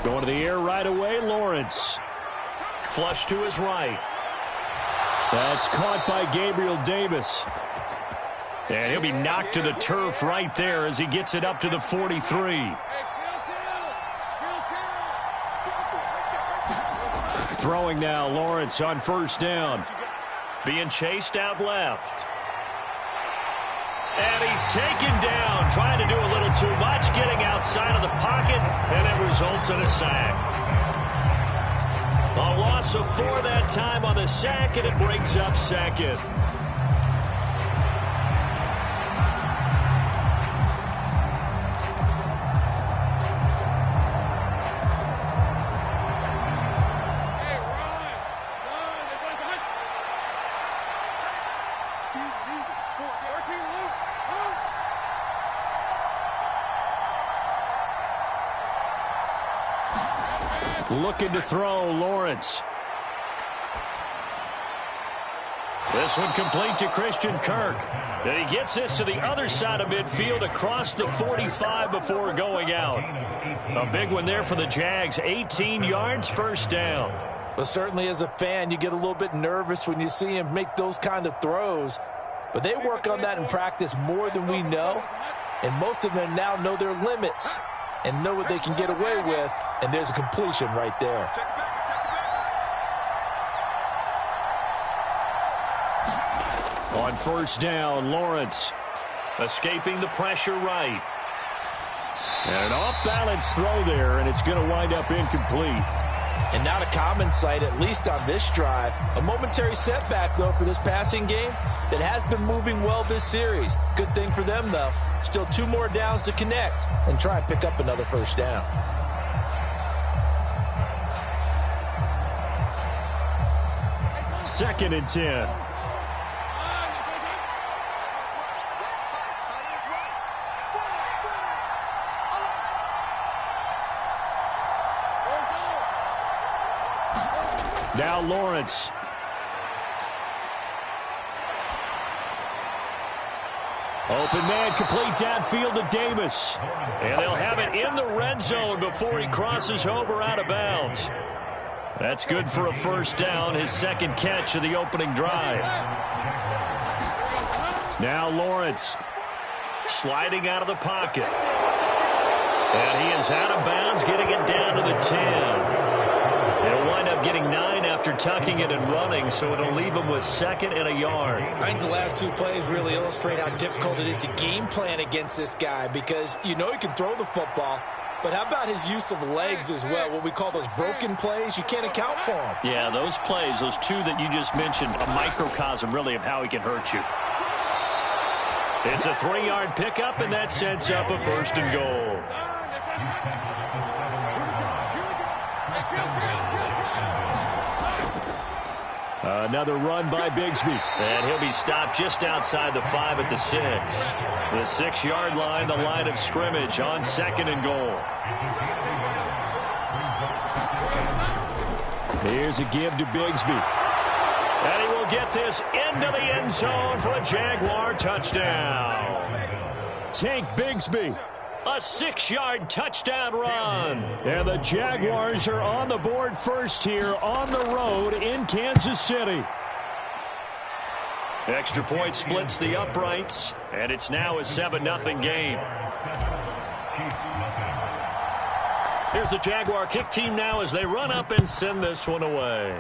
Going to the air right away, Lawrence. Flush to his right. That's caught by Gabriel Davis. And he'll be knocked to the turf right there as he gets it up to the 43. Throwing now, Lawrence on first down. Being chased out left. And he's taken down, trying to do a little too much, getting outside of the pocket, and it results in a sack. A loss of 4 that time on the sack, and it brings up second. Looking to throw, Lawrence. This one complete to Christian Kirk. And he gets this to the other side of midfield across the 45 before going out. A big one there for the Jags. 18 yards, first down. Well, certainly as a fan, you get a little bit nervous when you see him make those kind of throws. But they work on that in practice more than we know. And most of them now know their limits and know what they can get away with, and there's a completion right there. On first down, Lawrence. Escaping the pressure right. And an off-balance throw there, and it's going to wind up incomplete. And not a common sight, at least on this drive. A momentary setback, though, for this passing game that has been moving well this series. Good thing for them, though. Still 2 more downs to connect and try and pick up another first down. Second and 10. Now Lawrence. Open man, complete downfield to Davis. And they'll have it in the red zone before he crosses over out of bounds. That's good for a first down, his second catch of the opening drive. Now Lawrence. Sliding out of the pocket. And he is out of bounds, getting it down to the 10. It'll wind up getting 9 after tucking it and running, so it'll leave him with second and a yard. I think the last 2 plays really illustrate how difficult it is to game plan against this guy, because you know he can throw the football, but how about his use of legs as well, what we call those broken plays? You can't account for them. Yeah, those plays, those 2 that you just mentioned, a microcosm really of how he can hurt you. It's a 3-yard pickup, and that sets up a first and goal. Another run by Bigsby. And he'll be stopped just outside the 5 at the 6. The 6-yard line, the line of scrimmage on second and goal. Here's a give to Bigsby. And he will get this into the end zone for a Jaguar touchdown. Tank Bigsby. A 6-yard touchdown run. And the Jaguars are on the board first here on the road in Kansas City. Extra point splits the uprights, and it's now a 7-0 game. Here's the Jaguar kick team now as they run up and send this one away.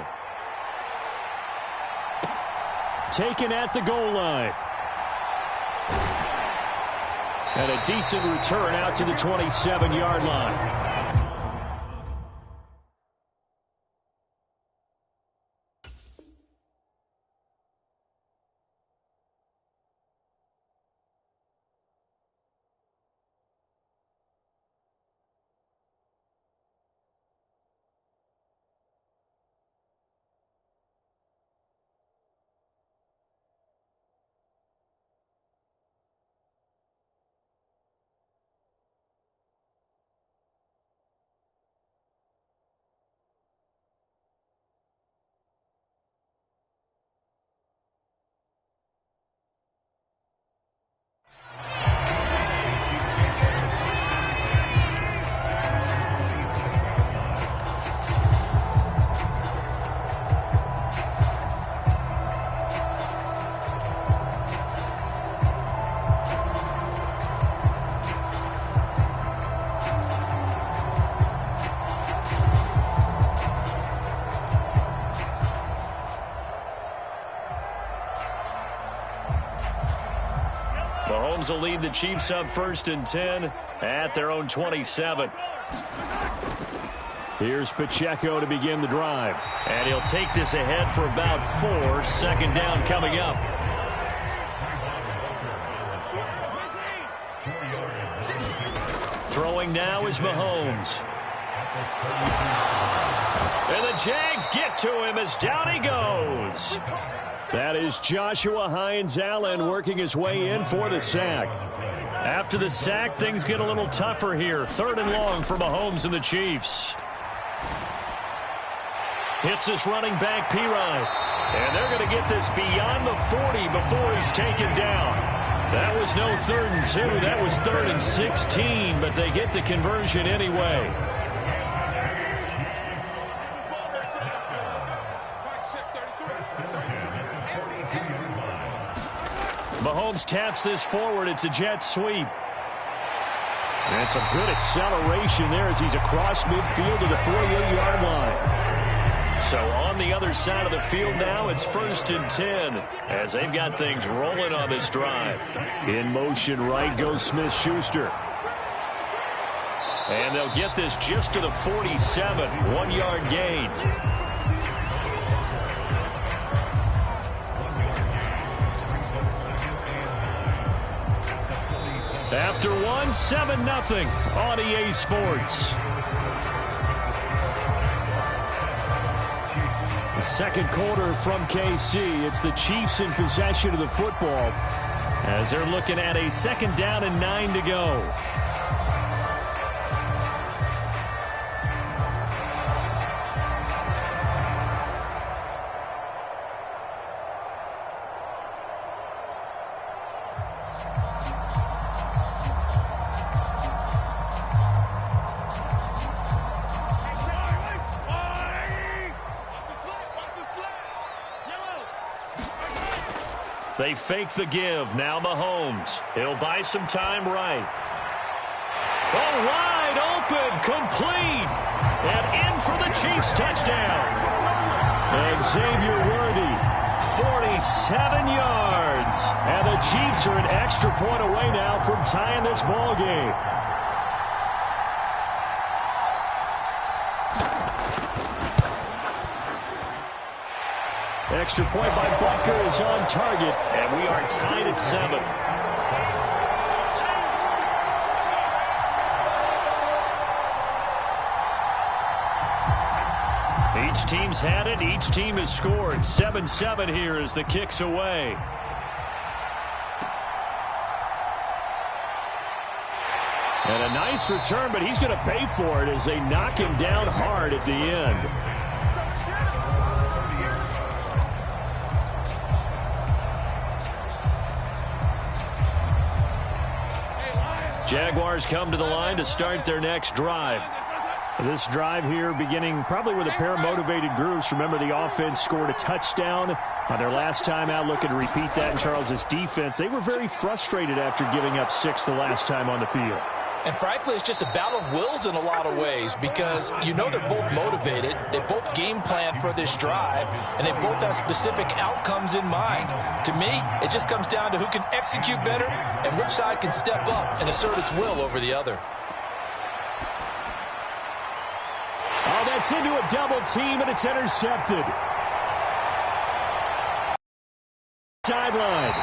Taken at the goal line. And a decent return out to the 27-yard line. Bills will lead the Chiefs up 1st and 10 at their own 27. Here's Pacheco to begin the drive. And he'll take this ahead for about 4. Second down coming up. Throwing now is Mahomes. And the Jags get to him as down he goes. That is Joshua Hines-Allen working his way in for the sack. After the sack, things get a little tougher here. 3rd and long for Mahomes and the Chiefs. Hits his running back, Pirine. And they're going to get this beyond the 40 before he's taken down. That was no 3rd and 2. That was 3rd and 16, but they get the conversion anyway. Mahomes taps this forward. It's a jet sweep. And some good acceleration there as he's across midfield to the 48-yard line. So on the other side of the field now, it's 1st and 10 as they've got things rolling on this drive. In motion right goes Smith-Schuster. And they'll get this just to the 47, 1-yard gain. After 1, 7-0 on EA Sports. The second quarter from KC. It's the Chiefs in possession of the football as they're looking at a 2nd down and 9 to go. They fake the give. Now Mahomes. He'll buy some time right. Oh, wide open. Complete. And in for the Chiefs touchdown. And Xavier Worthy. 47 yards. And the Chiefs are an extra point away now from tying this ball game. Extra point by Butker is on target. And we are tied at 7. Each team's had it. Each team has scored. 7-7 here as the kick's away. And a nice return, but he's going to pay for it as they knock him down hard at the end. Jaguars come to the line to start their next drive. This drive here beginning probably with a pair of motivated groups. Remember, the offense scored a touchdown on their last time out, looking to repeat that in Charles's defense. They were very frustrated after giving up 6 the last time on the field. And frankly, it's just a battle of wills in a lot of ways because you know they're both motivated. They both game plan for this drive, and they both have specific outcomes in mind. To me, it just comes down to who can execute better and which side can step up and assert its will over the other. Oh, that's into a double team, and it's intercepted. Sideline.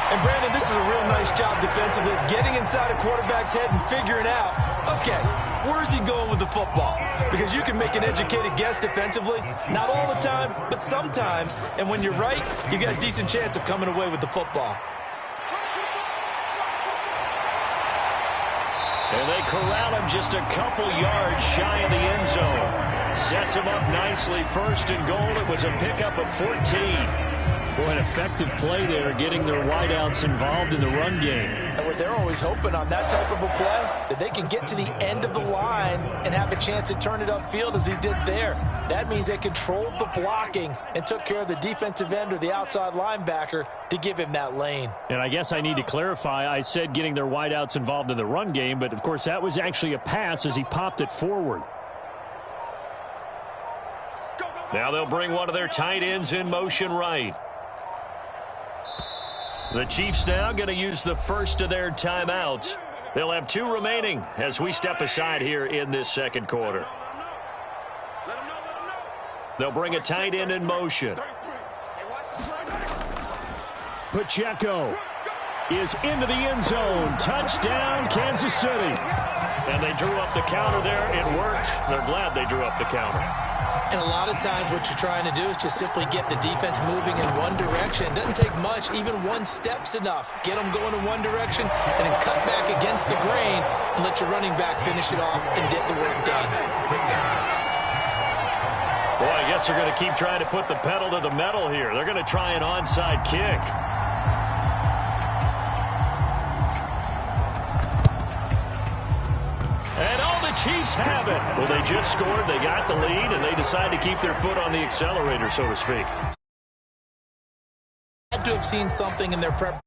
And, Brandon, this is a real nice job defensively, getting inside a quarterback's head and figuring out, okay, where's he going with the football? Because you can make an educated guess defensively, not all the time, but sometimes. And when you're right, you got a decent chance of coming away with the football. And they corral him just a couple yards shy of the end zone. Sets him up nicely. 1st and goal. It was a pickup of 14. Boy, an effective play there, getting their wideouts involved in the run game. And what they're always hoping on that type of a play, that they can get to the end of the line and have a chance to turn it upfield as he did there. That means they controlled the blocking and took care of the defensive end or the outside linebacker to give him that lane. And I guess I need to clarify, I said getting their wideouts involved in the run game, but of course that was actually a pass as he popped it forward. Now they'll bring one of their tight ends in motion right. The Chiefs now going to use the first of their timeouts. They'll have 2 remaining as we step aside here in this second quarter. They'll bring a tight end in motion. Pacheco is into the end zone. Touchdown, Kansas City. And they drew up the counter there. It worked. They're glad they drew up the counter. And a lot of times what you're trying to do is just simply get the defense moving in one direction. It doesn't take much. Even one step's enough. Get them going in one direction and then cut back against the grain and let your running back finish it off and get the work done. Boy, I guess they're going to keep trying to put the pedal to the metal here. They're going to try an onside kick. And all the Chiefs have it. Well, they just scored. They got the lead, and they decide to keep their foot on the accelerator, so to speak. Had to have seen something in their prep.